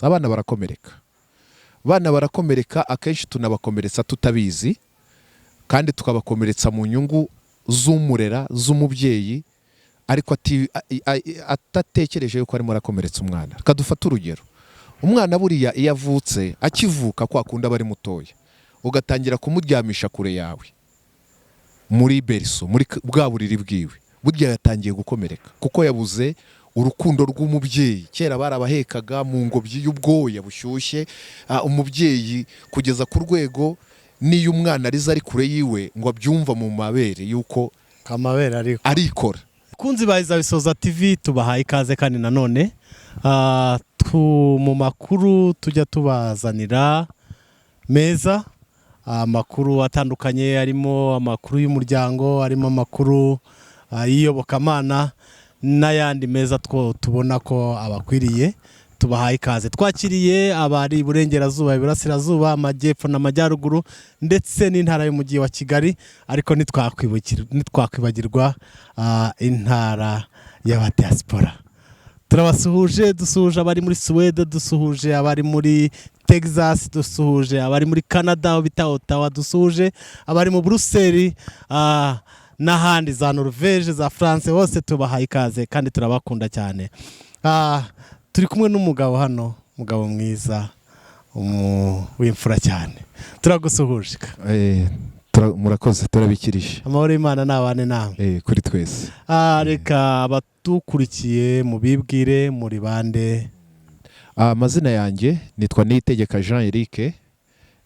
abana barakomereka. Abana barakomereka akenshi tunabakomeretsa tutabizi kandi tukabakomeretsa mu nyungu z'umurera z'umubyeyi ariko atatekereje yuko arimo arakomeretsa umwana. Kadufata urugero. Umwana buriya iyo avutse akivuka kwa kunda bari mutoya ugatangira kumuryamisha kure yawe muri berso muri bwa buriri bwiwe burya yatangiye gukomereka kuko yabuze urukundo rw'umubyeyi. Kera barabahekaga mu ngobyi y'ubwoya bushyushye umubyeyi kugeza ku rwego niyo umwana ariza ari kure yiwe ngo abyumva mu mabere yuko amabere arikora. Kunzi bahiza Bisoza TV tubahaye ikaze kandi nanone mu makuru tujya tubazanira meza, amakuru atandukanye arimo amakuru y'umuryango, arimo amakuru y'iyobokamana n'ayandi meza tubona ko abakwiriye. Tubahaye ikaze, twakiriye abari Iburengerazuba, Iburasirazuba, Amajyepfo n'Amajyaruguru ndetse n'intara y'umujyi wa Kigali, ariko ntitwakwibagirwa intara y'abadiaspora. Turabasuhuje, dusuhuje abari muri Sweden, dusuhuje abari muri Texas, dusuhuje abari muri Canada bita Ottawa, dusuhuje abari mu Bruxelles n'ahandi za Norvège, za France, hose tubahaye ikaze kandi turabakunda cyane. Turi kumwe n'umugabo hano, umugabo mwiza w'imfura cyane. Turagusuhuje. Murakoze, turabikirije. Amahoro y'Imana nabane namwe. Kuri twese. Reka abatukurikiye mubibwire muri bande. Amazina yanjye nitwa Niyitegeka Jean Eric.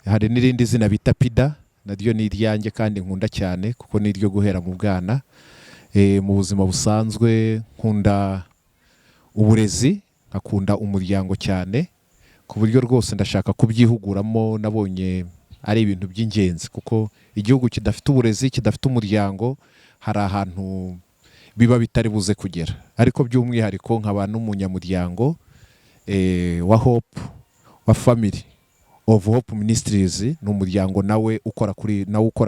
Hari n'irindi zina bita Pida, naryo ni iryanjye kandi nkunda cyane kuko ni iryo guhera mu bwana. Mu buzima busanzwe nkunda uburezi, akunda umuryango cyane ku buryo rwose ndashaka kubyihuguramo. Nabonye ari ibintu by'ingenzi kuko igihugu kidafite uburezi, kidafite umuryango, hari ahantu biba bitari buze kugera. Ariko by'umwihariko nkaba n'umunyamuryango wa Hope wa Family of Hope Ministries, n'umuryango nawe ukora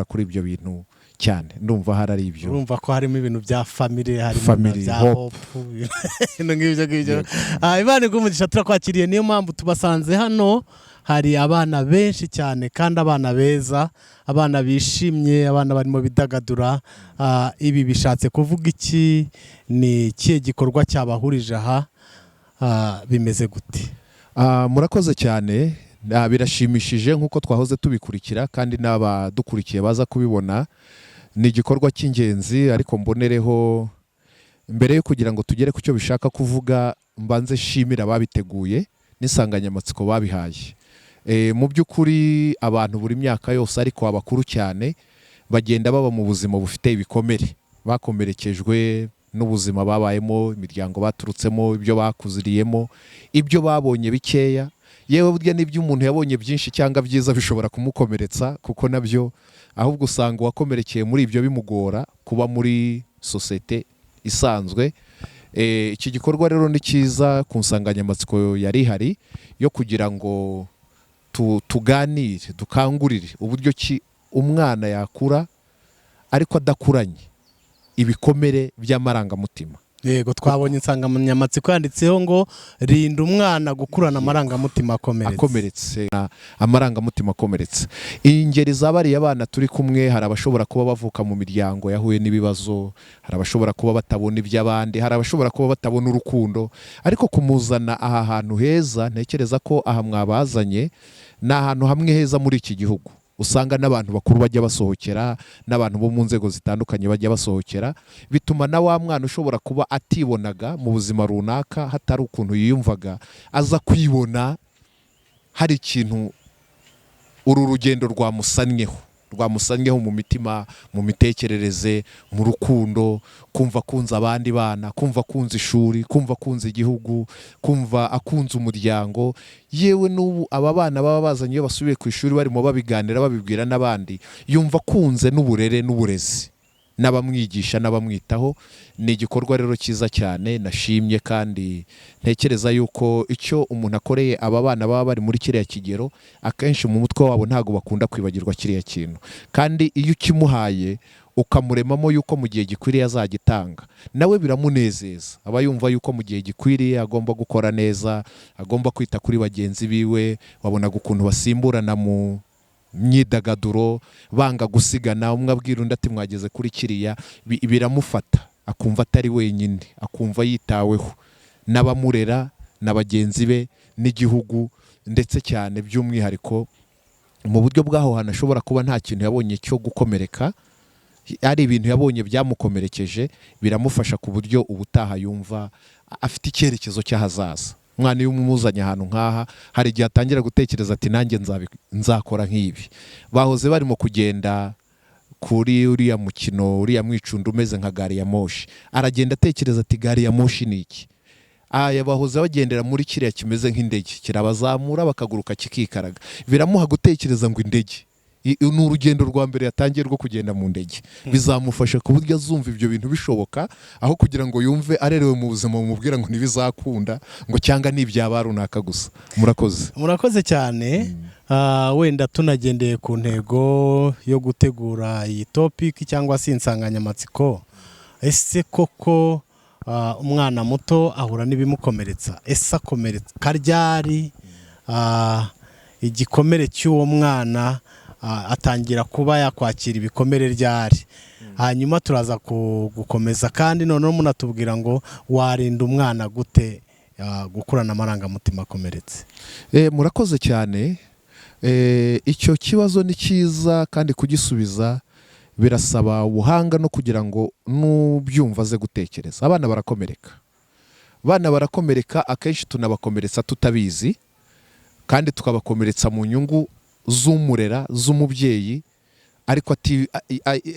kuri ibyo bintu cyane. Ndumva hari ibyo. Urumva ko harimo ibintu bya family, harimo bya Hope. Ngibyo. Imana igumugisha, turakwakiriye. Niyo mpamvu tubasanze hano. Hari abana benshi cyane kandi abana beza, abana bishimye, abana barimo bidagadura. Ibi bishatse kuvuga iki? Ni ikihe gikorwa cyabahurije aha? Bimeze gute? Murakoze cyane. Birashimishije nk'uko twahoze tubikurikira kandi n'abadukurikiye baza kubibona. Ni igikorwa cy'ingenzi, ariko mbonereho mbere yo kugira ngo tugere ku cyo bishaka kuvuga mbanze shimira ababiteguye n'insanganyamatsiko babihaye. Mu by'ukuri abantu buri myaka yose, ariko abakuru cyane bagenda baba mu buzima bufite ibikomere, bakomerekejwe n'ubuzima babayemo, imiryango baturutsemo, ibyo bakuziriyemo, ibyo babonye bikeya, yewe burya n'ibyo umuntu yabonye byinshi cyangwa byiza bishobora kumukomeretsa, kuko nabyo ahubwo usanga uwakomerekeye muri ibyo bimugora kuba muri sosiyete isanzwe. Iki gikorwa rero ni cyiza ku nsanganyamatsiko yari ihari yo kugira ngo tuganire, dukangurire uburyo ki umwana yakura ariko adakuranye ibikomere by'amarangamutima. Yego, twabonye insanganyamatsiko yanditseho ngo rinda umwana gukurana amarangamutima akomeretse. Amarangamutima akomeretse. Ingeri z'abariya abana turi kumwe, hari abashobora kuba bavuka mu miryango yahuye n'ibibazo, hari abashobora kuba batabona iby'abandi, hari abashobora kuba batabona urukundo, ariko kumuzana aha hantu heza, ntekereza ko aha mwabazanye ni ahantu hamwe heza muri iki gihugu. Usanga n'abantu bakuru bajya basohokera, n'abantu bo mu nzego zitandukanye bajya basohokera, bituma na wa mwana ushobora kuba atibonaga mu buzima runaka, hatari ukuntu yiyumvaga, aza kwibona hari ikintu uru rugendo rwamusannyeho mu mitima, mu mitekerereze, mu rukundo, kumva akunze abandi bana, kumva akunze ishuri, kumva akunze igihugu, kumva akunze umuryango. Yewe n'ubu aba bana baba bazanye iyo basubiye ku ishuri barimo babiganira babibwira n'abandi, yumva akunze n'uburere n'uburezi n'abamwigisha n'abamwitaho. Ni igikorwa rero cyiza cyane nashimye, kandi ntekereza yuko icyo umuntu akoreye aba bana baba bari muri kiriya kigero, akenshi mu mutwe wabo ntago bakunda kwibagirwa kiriya kintu, kandi iyo ukimuhaye ukamuremamo yuko mu gihe gikwiriye azagitanga, nawe biramunezeza. Aba yumva yuko mu gihe gikwiriye agomba gukora neza, agomba kwita kuri bagenzi biwe. Wabonaga ukuntu basimburana mu myidagaduro, banga gusigana, umwe abwira undi ati mwageze kuri kiriya. Biramufata, akumva atari wenyine, akumva yitaweho n'abamurera na bagenzi be n'igihugu, ndetse cyane by'umwihariko mu buryo bw'aho hantu ashobora kuba nta kintu yabonye cyo gukomereka, ari ibintu yabonye byamukomerekeje, biramufasha ku buryo ubutaha yumva afite icyerekezo cy'ahazaza. Umwana iyo umuzanye ahantu nk'aha, hari igihe atangira gutekereza ati nanjye nzakora nk'ibi. Bahoze barimo kugenda kuri uriya mukino, uriya mwicundo umeze nka gari ya moshi, aragenda atekereza ati gari ya moshi ni iki? Bahoze bagendera muri kiriya kimeze nk'indege, kirabazamura bakaguruka kikikaraga. Biramuha gutekereza ngo indege ni urugendo rwa mbere yatangiye rwo kugenda mu ndege. Bizamufasha ku buryo azumva ibyo bintu bishoboka, aho kugira ngo yumve arerewe mu buzima bumubwira ngo ntibizakunda, ngo cyangwa n'ibyaba runaka gusa. Murakoze cyane. Wenda tunagendeye ku ntego yo gutegura iyi topic cyangwa se insanganyamatsiko, ese koko umwana muto ahura n'ibimukomeretsa? Ese akomereka ryari? Igikomere cy'uwo mwana atangira kuba yakwakira ibikomere ryari? Hanyuma turaza gukomeza, kandi noneho munatubwira ngo warinda umwana gute gukurana amarangamutima akomeretse. Murakoze cyane. Icyo kibazo ni cyiza, kandi kugisubiza birasaba ubuhanga no kugira ngo nubyumva aze gutekereza. Abana barakomereka, akenshi tunabakomeretsa tutabizi, kandi tukabakomeretsa mu nyungu z'umurera, z'umubyeyi, ariko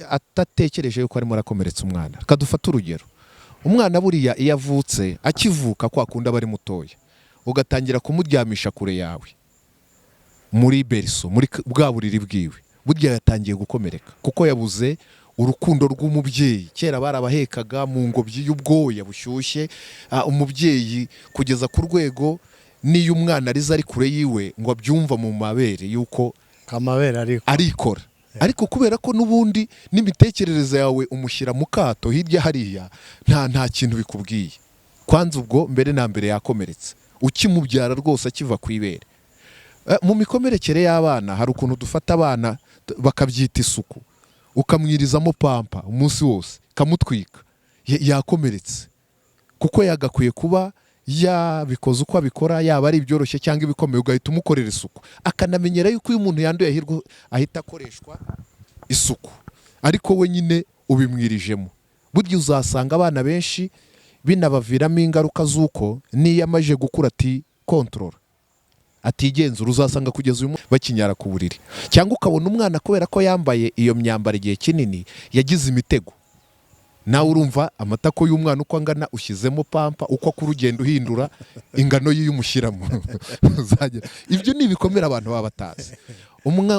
atatekereje yuko arimo arakomeretsa umwana. Kadufata urugero, umwana buriya iyo avutse, akivuka kwa kundi aba ari mutoya, ugatangira kumuryamisha kure yawe muri beriso, muri bwa buriri bwiwe, burya yatangiye gukomereka, kuko yabuze urukundo rw'umubyeyi. Kera barabahekaga mu ngobyi y'ubwoya bushyushye, umubyeyi kugeza ku rwego n'iyo umwana ariza ari kure yiwe ngo abyumva mu mabere yuko amabere arikora. Ariko kubera ko n'ubundi n'imitekerereze yawe umushyira mu kato hirya hariya, nta kintu bikubwiye. Kwanza ubwo mbere na mbere yakomeretse, ukimubyara rwose akiva ku ibere. Mu mikomerekere y'abana hari ukuntu dufata abana bakabyita isuku, ukamwirizamo pampa umunsi wose, kamutwika, yakomeretse, kuko yagakwiye kuba yabikoze uko abikora, yaba ari ibyoroshye cyangwa ibikomeye, ugahita umukorera isuku, akanamenyera yuko iyo umuntu yanduye ahita akoreshwa isuku, ariko we nyine ubimwirijemo. Burya uzasanga abana benshi binabaviramo ingaruka z'uko niyo amaze gukura kontrola, atigenzura, uzasanga kugeza uyu bakinyara ku buriri. Cyangwa ukabona umwana kubera ko yambaye iyo myambaro igihe kinini yagize imitego. Nawe urumva amatako y'umwana uko angana, ushyizemo pampa, uko akura ugenda uhindura ingano y'umushyiramo. Ibyo ni ibikomere abantu baba batazi.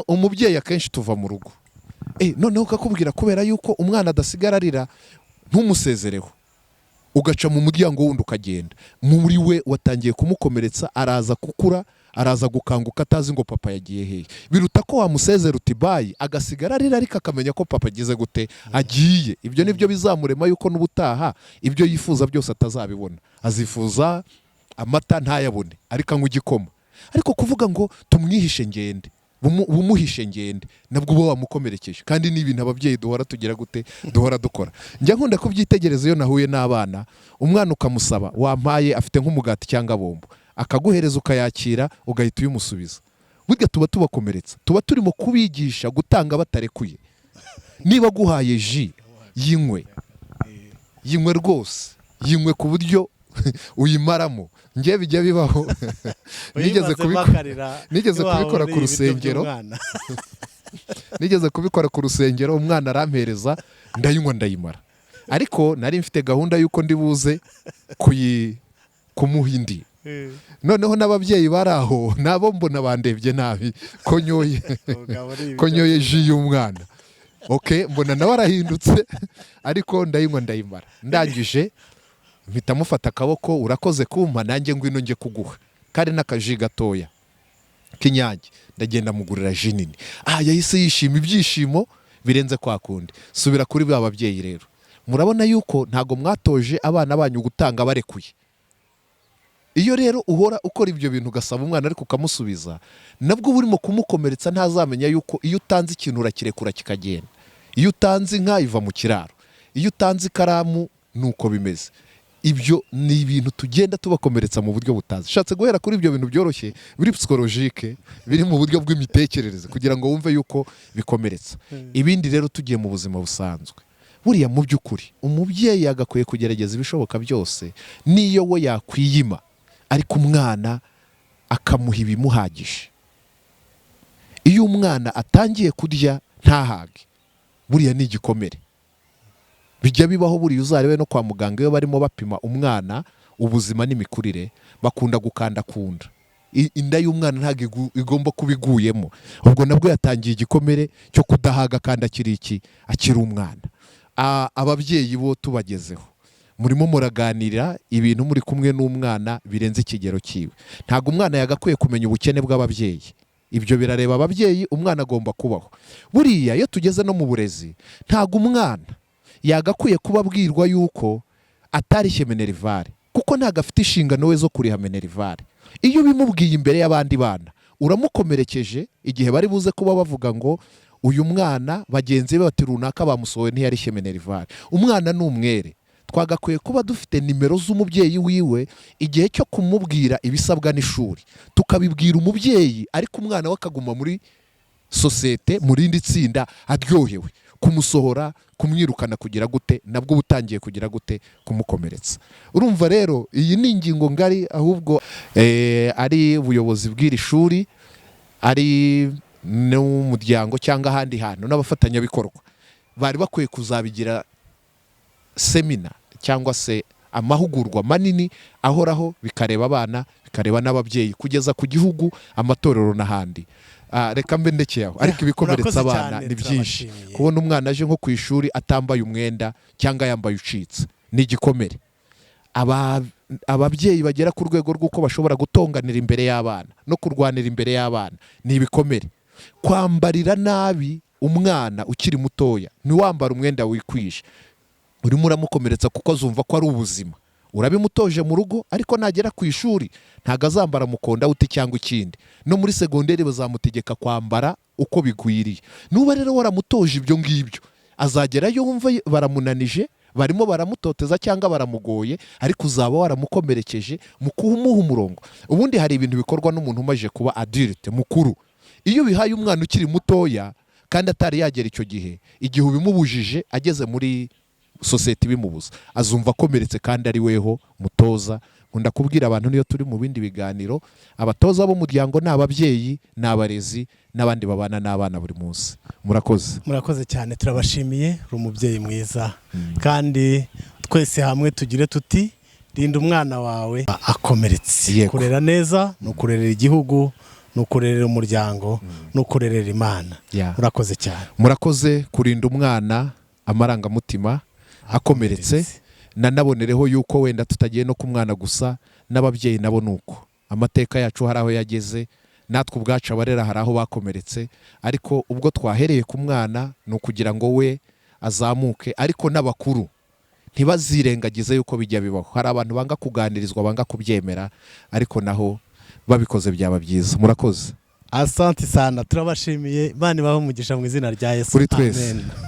Umubyeyi akenshi tuva mu rugo, noneho ukakubwira kubera yuko umwana adasigara arira, ntumusezereho, ugaca mu muryango wundi ukagenda. Muri we watangiye kumukomeretsa, araza gukura, araza gukanguka atazi ngo papa yagiye hehe. Biruta ko wamusezera uti bayi, agasigara arira ariko akamenya ko papa agize gute, agiye. Ibyo nibyo bizamurema yuko n'ubutaha ibyo yifuza byose atazabibona. Azifuza amata ntayabone, ariko anywa igikoma. Ariko kuvuga ngo tumwihishe ngende, bumuhishe ngende, nabwo uba wamukomerekeje. Kandi ni ibintu ababyeyi duhora tugira gute, duhora dukora. Njya nkunda kubyitegereza iyo nahuye n'abana, umwana ukamusaba, wampaye afite nk'umugati cyangwa bombo, akaguhereza ukayakira, ugahita uyumusubiza. Burya tuba tubakomeretsa, tuba turimo kubigisha gutanga batarekuye. Niba guhaye ji, yinywe rwose, yinywe ku buryo uyimaramo. Ngiye bijya bibaho, nigeze kubikora ku rusengero, umwana arampereza, ndayinywa ndayimara. Ariko nari mfite gahunda yuko ndi buze kumuha indi. Noneho n'ababyeyi bari aho nabo mbona bandebye nabi ko nyoye ji y'umwana. Mbona nawe arahindutse, ariko ndayinywa ndayimara. Ndangije mpita mufata akaboko, urakoze kumpa, nanjye ngwino nge kuguha, kari n'akaji gatoya k'inyange. Ndagenda mugurira ji nini. Yahise yishima ibyishimo birenze kwa kundi. Subira kuri ba babyeyi rero, murabona yuko ntago mwatoje abana banyu gutanga barekuye. Iyo rero uhora ukora ibyo bintu ugasaba umwana ariko ukamusubiza, nabwo burimo kumukomeretsa. Ntazamenya yuko iyo utanze ikintu urakirekura kikagenda, iyo utanze inka iva mu kiraro, iyo utanze ikaramu nuko bimeze. Ibyo ni ibintu tugenda tubakomeretsa mu buryo butazi. Shatse guhera kuri ibyo bintu byoroshye biri psychologique, biri mu buryo bw'imitekerereze kugira ngo wumve yuko bikomeretsa. Ibindi rero tugiye mu buzima busanzwe, buriya mu by'ukuri umubyeyi yagakwiye kugerageza ibishoboka byose, niyo we yakwiyima ariko umwana akamuha ibimuhagije. Iyo umwana atangiye kurya ntahage, buriya ni igikomere. Bijya bibaho buriya uzarebe no kwa muganga iyo barimo bapima umwana ubuzima n'imikurire, bakunda gukanda kunda. Inda y'umwana ntabwo igomba kuba iguyemo, ubwo nabwo yatangiye igikomere cyo kudahaga kandi akiri umwana. Ababyeyi bo tubagezeho, murimo muraganira ibintu muri kumwe n'umwana birenze ikigero cyiwe. Ntabwo umwana yagakwiye kumenya ubukene bw'ababyeyi, ibyo birareba ababyeyi. Umwana agomba kubaho. Buriya iyo tugeze no mu burezi, ntabwo umwana yagakwiye kuba abwirwa yuko atarishye minerivare, kuko ntabwo afite inshingano we zo kuriha minerivare. Iyo bimubwiye imbere y'abandi bana uramukomerekeje, igihe bari buze kuba bavuga ngo uyu mwana bagenzi be bati runaka bamusohoye ntiyarishye minerivare. Umwana ni umwere, twagakwiye kuba dufite nimero z'umubyeyi wiwe, igihe cyo kumubwira ibisabwa n'ishuri tukabibwira umubyeyi, ariko umwana we akaguma muri sosiyete mu rindi tsinda aryohewe. Kumusohora, kumwirukana kugira gute, nabwo butangiye kugira gute, kumukomeretsa. Urumva rero iyi ni ingingo ngari, ahubwo ari ubuyobozi bw'iri shuri, ari n'umuryango cyangwa ahandi hantu n'abafatanyabikorwa bari bakwiye kuzabigira semina cyangwa se amahugurwa manini ahoraho, bikareba abana, bikareba n'ababyeyi, kugeza ku gihugu, amatorero n'ahandi. Reka mbe ndekeye aho, ariko ibikomeretsa abana ni byinshi. Kubona umwana aje nko ku ishuri atambaye umwenda cyangwa yambaye ucitse ni igikomere. Ababyeyi bagera ku rwego rw'uko bashobora gutonganira imbere y'abana no kurwanira imbere y'abana ni ibikomere. Kwambarira nabi umwana ukiri mutoya, ntiwambara umwenda wikwije, urimo uramukomeretsa kuko azumva ko ari ubuzima. Urabimutoje mu rugo, ariko nagera ku ishuri ntago azambara mukonda uti cyangwa ikindi. No muri segonderi bazamutegeka kwambara uko bigwiriye. Nuba rero waramutoje ibyo ngibyo, azagerayo wumva baramunanije, barimo baramutoteza cyangwa baramugoye, ariko uzaba waramukomerekeje mu kumuha umurongo. Ubundi hari ibintu bikorwa n'umuntu umaze kuba adulte mukuru. Iyo bihaye umwana ukiri mutoya kandi atari yagera icyo gihe, igihe ubimubujije ageze muri sosiyete bimubuza, azumva akomeretse kandi ari weho mutoza. Nkunda kubwira abantu niyo turi mu bindi biganiro, abatoza b'umuryango ni ababyeyi, ni abarezi, n'abandi babana n'abana buri munsi. Murakoze cyane, turabashimiye. Uri umubyeyi mwiza, kandi twese hamwe tugire tuti rinda umwana wawe akomeretse. Kurera neza ni ukurerera igihugu, ni ukurerera umuryango, ni ukurerera Imana. Murakoze cyane. Murakoze kurinda umwana amarangamutima akomeretse. Nanabonereho yuko wenda tutagiye no ku mwana gusa, n'ababyeyi nabo nuko amateka yacu hari aho yageze, natwe ubwacu abarera hari aho bakomeretse, ariko ubwo twahereye ku mwana ni ukugira ngo we azamuke. Ariko n'abakuru ntibazirengagize yuko bijya bibaho. Hari abantu banga kuganirizwa, banga kubyemera, ariko naho babikoze byaba byiza. Murakoze. Asante sana, turabashimiye. Imana ibahe umugisha mu izina rya Yesu. Kuri twese.